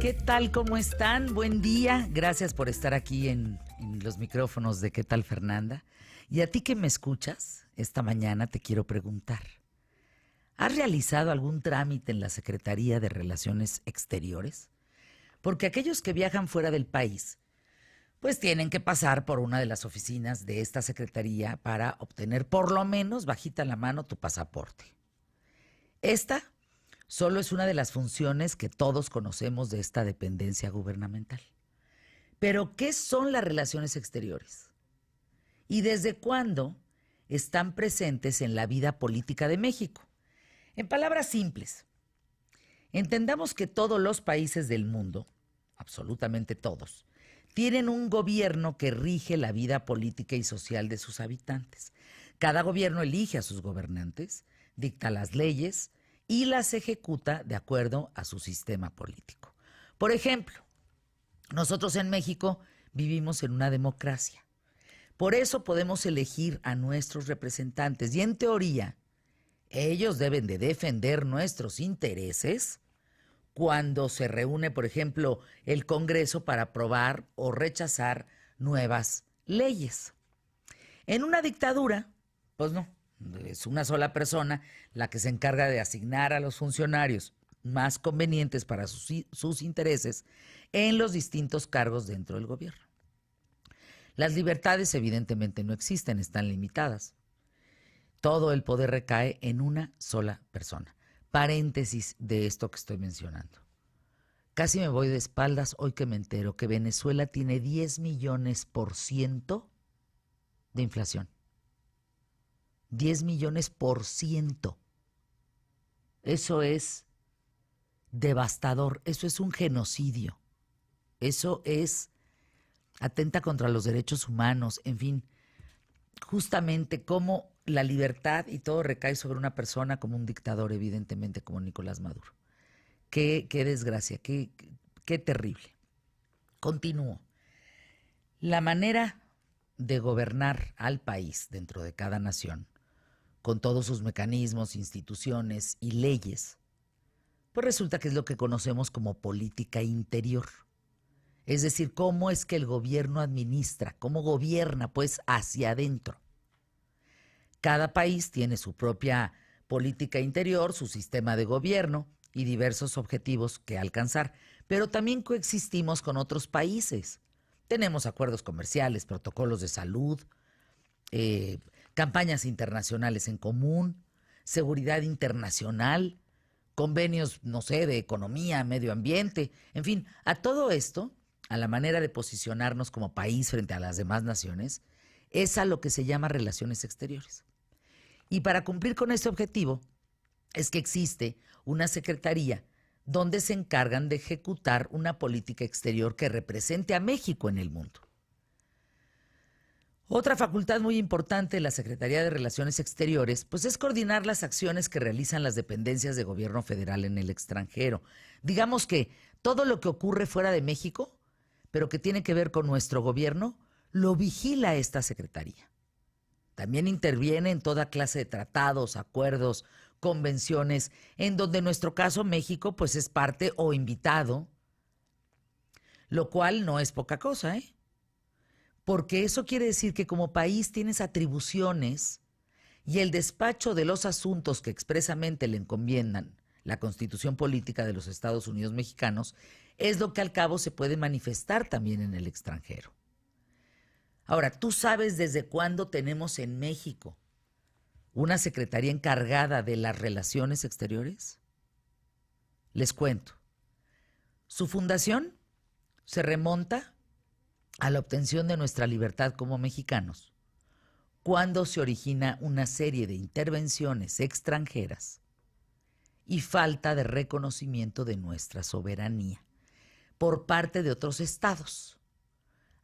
¿Qué tal? ¿Cómo están? Buen día. Gracias por estar aquí en los micrófonos de ¿Qué tal, Fernanda? Y a ti que me escuchas, esta mañana te quiero preguntar, ¿has realizado algún trámite en la Secretaría de Relaciones Exteriores? Porque aquellos que viajan fuera del país, pues tienen que pasar por una de las oficinas de esta secretaría para obtener por lo menos, bajita la mano, tu pasaporte. Esta solo es una de las funciones que todos conocemos de esta dependencia gubernamental. Pero, ¿qué son las relaciones exteriores? ¿Y desde cuándo están presentes en la vida política de México? En palabras simples, entendamos que todos los países del mundo, absolutamente todos, tienen un gobierno que rige la vida política y social de sus habitantes. Cada gobierno elige a sus gobernantes, dicta las leyes y las ejecuta de acuerdo a su sistema político. Por ejemplo, nosotros en México vivimos en una democracia. Por eso podemos elegir a nuestros representantes y en teoría ellos deben de defender nuestros intereses cuando se reúne, por ejemplo, el Congreso para aprobar o rechazar nuevas leyes. En una dictadura, pues no. Es una sola persona la que se encarga de asignar a los funcionarios más convenientes para sus intereses en los distintos cargos dentro del gobierno. Las libertades evidentemente no existen, están limitadas. Todo el poder recae en una sola persona. Paréntesis de esto que estoy mencionando. Casi me voy de espaldas hoy que me entero que Venezuela tiene 10 millones% de inflación. 10 millones%. Eso es devastador, eso es un genocidio, eso es atenta contra los derechos humanos, en fin, justamente como la libertad y todo recae sobre una persona como un dictador, evidentemente como Nicolás Maduro. Qué desgracia, qué terrible. Continúo. La manera de gobernar al país dentro de cada nación, con todos sus mecanismos, instituciones y leyes, pues resulta que es lo que conocemos como política interior. Es decir, cómo es que el gobierno administra, cómo gobierna pues hacia adentro. Cada país tiene su propia política interior, su sistema de gobierno y diversos objetivos que alcanzar, pero también coexistimos con otros países. Tenemos acuerdos comerciales, protocolos de salud, campañas internacionales en común, seguridad internacional, convenios, no sé, de economía, medio ambiente, en fin, a todo esto, a la manera de posicionarnos como país frente a las demás naciones, es a lo que se llama relaciones exteriores. Y para cumplir con este objetivo es que existe una secretaría donde se encargan de ejecutar una política exterior que represente a México en el mundo. Otra facultad muy importante de la Secretaría de Relaciones Exteriores, pues es coordinar las acciones que realizan las dependencias de gobierno federal en el extranjero. Digamos que todo lo que ocurre fuera de México, pero que tiene que ver con nuestro gobierno, lo vigila esta secretaría. También interviene en toda clase de tratados, acuerdos, convenciones, en donde en nuestro caso México pues es parte o invitado, lo cual no es poca cosa, porque eso quiere decir que como país tienes atribuciones y el despacho de los asuntos que expresamente le encomiendan la Constitución Política de los Estados Unidos Mexicanos es lo que al cabo se puede manifestar también en el extranjero. Ahora, ¿tú sabes desde cuándo tenemos en México una secretaría encargada de las relaciones exteriores? Les cuento. Su fundación se remonta a la obtención de nuestra libertad como mexicanos, cuando se origina una serie de intervenciones extranjeras y falta de reconocimiento de nuestra soberanía por parte de otros estados.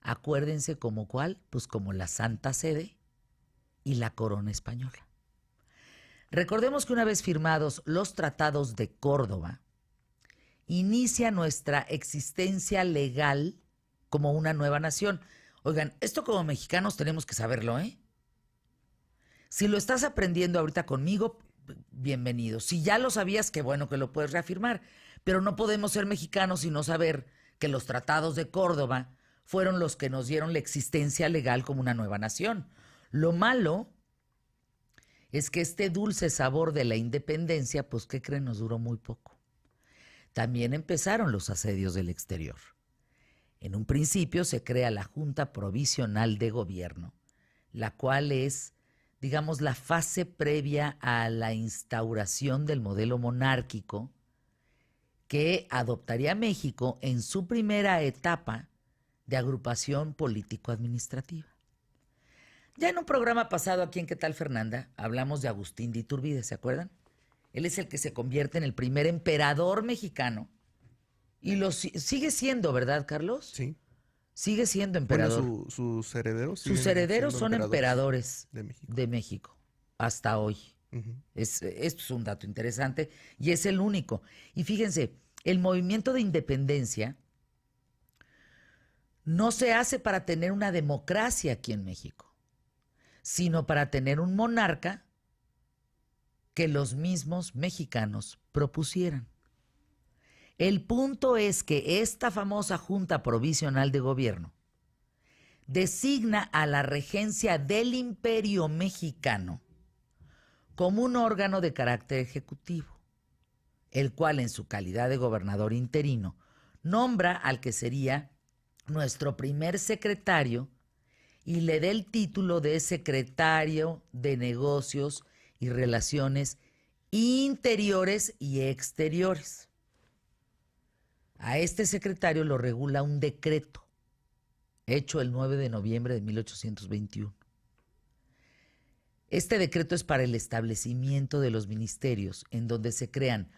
Acuérdense como cuál, pues como la Santa Sede y la Corona Española. Recordemos que una vez firmados los tratados de Córdoba, inicia nuestra existencia legal como una nueva nación. Oigan, esto como mexicanos tenemos que saberlo, Si lo estás aprendiendo ahorita conmigo, bienvenido. Si ya lo sabías, qué bueno que lo puedes reafirmar. Pero no podemos ser mexicanos y no saber que los tratados de Córdoba fueron los que nos dieron la existencia legal como una nueva nación. Lo malo es que este dulce sabor de la independencia, pues, ¿qué creen? Nos duró muy poco. También empezaron los asedios del exterior. En un principio se crea la Junta Provisional de Gobierno, la cual es, digamos, la fase previa a la instauración del modelo monárquico que adoptaría México en su primera etapa de agrupación político-administrativa. Ya en un programa pasado aquí en ¿Qué tal, Fernanda? Hablamos de Agustín de Iturbide, ¿se acuerdan? Él es el que se convierte en el primer emperador mexicano y sigue siendo, ¿verdad, Carlos? Sí. Sigue siendo emperador. Bueno, sus herederos. Sus herederos son emperadores de México hasta hoy. Uh-huh. Esto es un dato interesante y es el único. Y fíjense, el movimiento de independencia no se hace para tener una democracia aquí en México, sino para tener un monarca que los mismos mexicanos propusieran. El punto es que esta famosa Junta Provisional de Gobierno designa a la regencia del Imperio Mexicano como un órgano de carácter ejecutivo, el cual en su calidad de gobernador interino nombra al que sería nuestro primer secretario y le da el título de secretario de Negocios y Relaciones Interiores y Exteriores. A este secretario lo regula un decreto hecho el 9 de noviembre de 1821. Este decreto es para el establecimiento de los ministerios, en donde se crean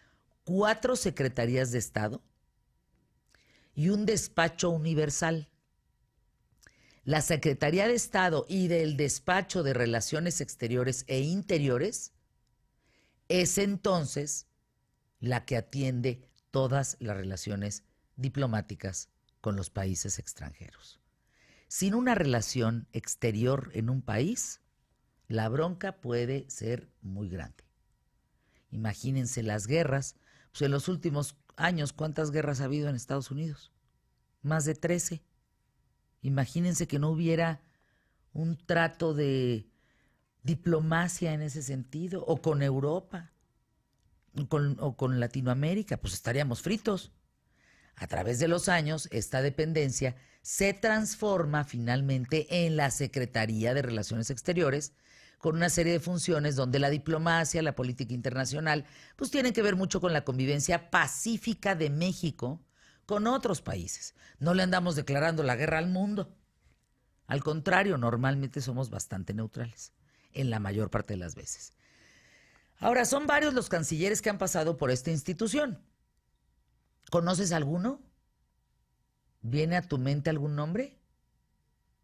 4 secretarías de Estado y un despacho universal. La Secretaría de Estado y del Despacho de Relaciones Exteriores e Interiores es entonces la que atiende todas las relaciones diplomáticas con los países extranjeros. Sin una relación exterior en un país, la bronca puede ser muy grande. Imagínense las guerras. Pues en los últimos años, ¿cuántas guerras ha habido en Estados Unidos? Más de 13. Imagínense que no hubiera un trato de diplomacia en ese sentido, o con Europa, o con Latinoamérica, pues estaríamos fritos. A través de los años, esta dependencia se transforma finalmente en la Secretaría de Relaciones Exteriores, con una serie de funciones donde la diplomacia, la política internacional, pues tienen que ver mucho con la convivencia pacífica de México con otros países. No le andamos declarando la guerra al mundo. Al contrario, normalmente somos bastante neutrales, en la mayor parte de las veces. Ahora, son varios los cancilleres que han pasado por esta institución. ¿Conoces alguno? ¿Viene a tu mente algún nombre?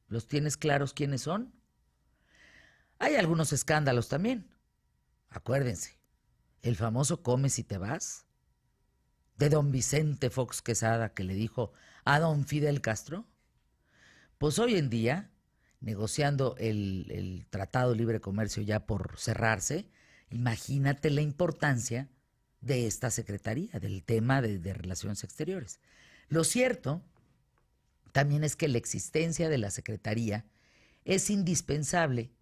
¿Los tienes claros quiénes son? Hay algunos escándalos también. Acuérdense, el famoso "come si te vas", de don Vicente Fox Quesada, que le dijo a don Fidel Castro. Pues hoy en día, negociando el Tratado de Libre Comercio ya por cerrarse, imagínate la importancia de esta secretaría, del tema de Relaciones Exteriores. Lo cierto también es que la existencia de la secretaría es indispensable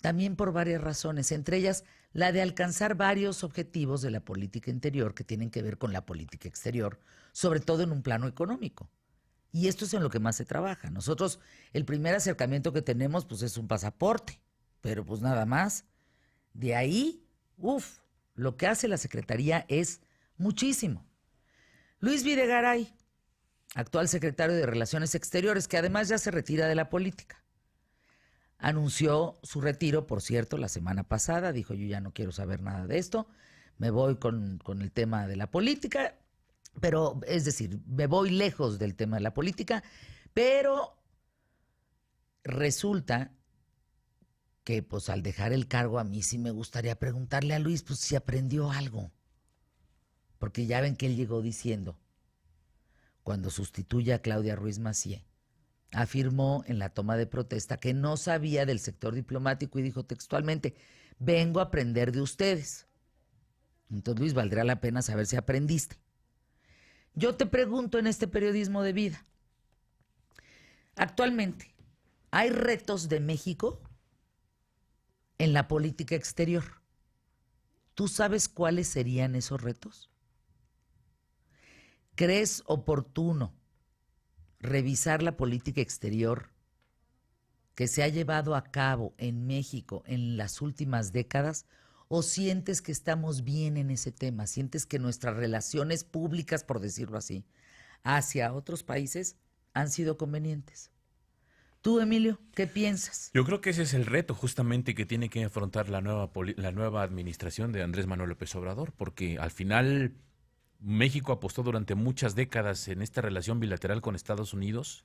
también por varias razones, entre ellas la de alcanzar varios objetivos de la política interior que tienen que ver con la política exterior, sobre todo en un plano económico. Y esto es en lo que más se trabaja. Nosotros, el primer acercamiento que tenemos, pues es un pasaporte, pero pues nada más. De ahí, lo que hace la Secretaría es muchísimo. Luis Videgaray, actual secretario de Relaciones Exteriores, que además ya se retira de la política, anunció su retiro, por cierto, la semana pasada. Dijo: yo ya no quiero saber nada de esto, me voy con el tema de la política, pero es decir, me voy lejos del tema de la política, pero resulta que pues al dejar el cargo a mí sí me gustaría preguntarle a Luis pues si aprendió algo, porque ya ven que él llegó diciendo, cuando sustituye a Claudia Ruiz Massieu, afirmó en la toma de protesta que no sabía del sector diplomático y dijo textualmente: vengo a aprender de ustedes. Entonces, Luis, valdría la pena saber si aprendiste. Yo te pregunto en este periodismo de vida, actualmente, ¿hay retos de México en la política exterior? ¿Tú sabes cuáles serían esos retos? ¿Crees oportuno revisar la política exterior que se ha llevado a cabo en México en las últimas décadas? ¿O sientes que estamos bien en ese tema? ¿Sientes que nuestras relaciones públicas, por decirlo así, hacia otros países han sido convenientes? Tú, Emilio, ¿qué piensas? Yo creo que ese es el reto justamente que tiene que afrontar la nueva administración de Andrés Manuel López Obrador, porque al final México apostó durante muchas décadas en esta relación bilateral con Estados Unidos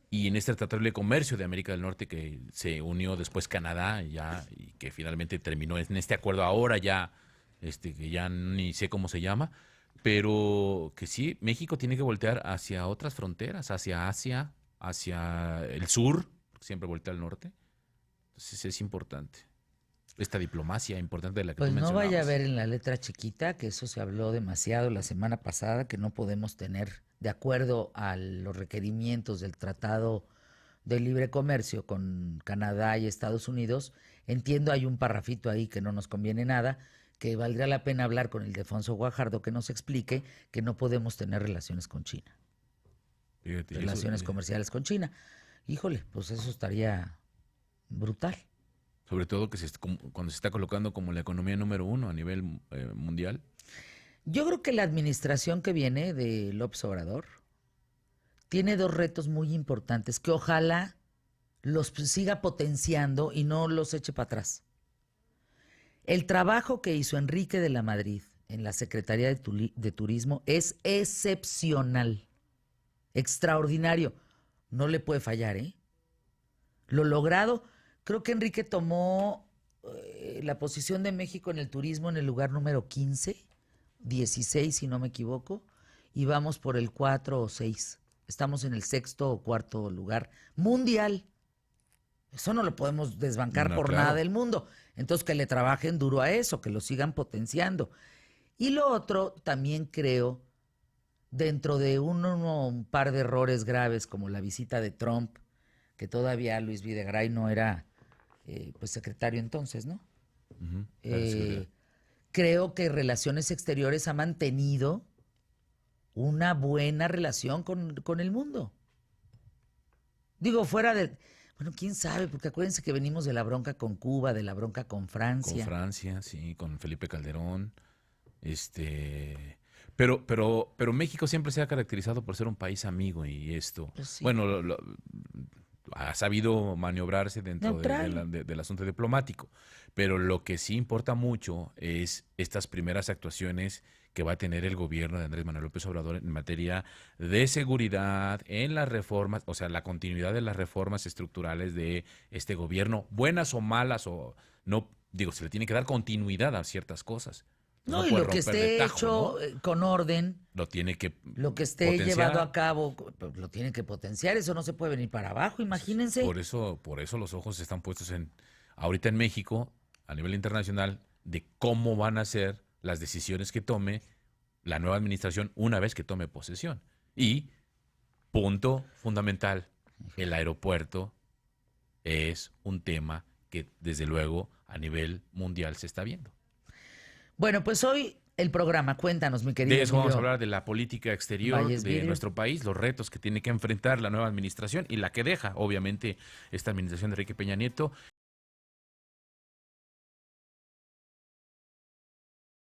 y en este Tratado de Libre Comercio de América del Norte que se unió después Canadá ya y que finalmente terminó en este acuerdo ahora ya, que ya ni sé cómo se llama, pero que sí, México tiene que voltear hacia otras fronteras, hacia Asia, hacia el sur, porque siempre voltea al norte. Entonces es importante. Esta diplomacia importante de la que Pues tú no mencionabas. vaya a ver en la letra chiquita, que eso se habló demasiado la semana pasada, que no podemos tener, de acuerdo a los requerimientos del Tratado de Libre Comercio con Canadá y Estados Unidos. Entiendo, hay un parrafito ahí que no nos conviene nada, que valdría la pena hablar con el Ildefonso Guajardo que nos explique que no podemos tener relaciones con China. Fíjate, Relaciones eso, comerciales con China. Híjole, pues eso estaría brutal. sobre todo que cuando se está colocando como la economía número uno a nivel mundial. Yo creo que la administración que viene de López Obrador tiene dos retos muy importantes que ojalá los siga potenciando y no los eche para atrás. El trabajo que hizo Enrique de la Madrid en la Secretaría de Turismo es excepcional, extraordinario. No le puede fallar, ¿eh? Lo logrado, creo que Enrique tomó la posición de México en el turismo en el lugar número 15, 16 si no me equivoco, y vamos por el 4 o 6. Estamos en el sexto o cuarto lugar mundial. Eso no lo podemos desbancar No, por claro. nada del mundo. Entonces que le trabajen duro a eso, que lo sigan potenciando. Y lo otro, también creo, dentro de un par de errores graves como la visita de Trump, que todavía Luis Videgaray no era pues secretario entonces, ¿no? Ujú, Creo que Relaciones Exteriores ha mantenido una buena relación con el mundo. Digo, fuera de... Bueno, quién sabe, porque acuérdense que venimos de la bronca con Cuba, de la bronca con Con Francia. Francia, sí, con Felipe Calderón. Pero México siempre se ha caracterizado por ser un país amigo y esto. Pues sí. Bueno, ha sabido maniobrarse dentro Neutral. del asunto diplomático. Pero lo que sí importa mucho es estas primeras actuaciones que va a tener el gobierno de Andrés Manuel López Obrador en materia de seguridad, en las reformas, o sea, la continuidad de las reformas estructurales de este gobierno, buenas o malas, o no, digo, se le tiene que dar continuidad a ciertas cosas. No, y puede lo que romper de esté tajo, hecho ¿no? con orden, Lo tiene que lo que esté potenciar. llevado a cabo, pues, lo tiene que potenciar. Eso no se puede venir para abajo, imagínense. Por eso los ojos están puestos ahorita en México, a nivel internacional, de cómo van a ser las decisiones que tome la nueva administración una vez que tome posesión. Y, punto fundamental, el aeropuerto es un tema que desde luego a nivel mundial se está viendo. Bueno, pues hoy el programa, cuéntanos, mi querido De eso vamos a Emilio hablar, de la política exterior Valles de Vidrio. nuestro país, los retos que tiene que enfrentar la nueva administración y la que deja, obviamente, esta administración de Enrique Peña Nieto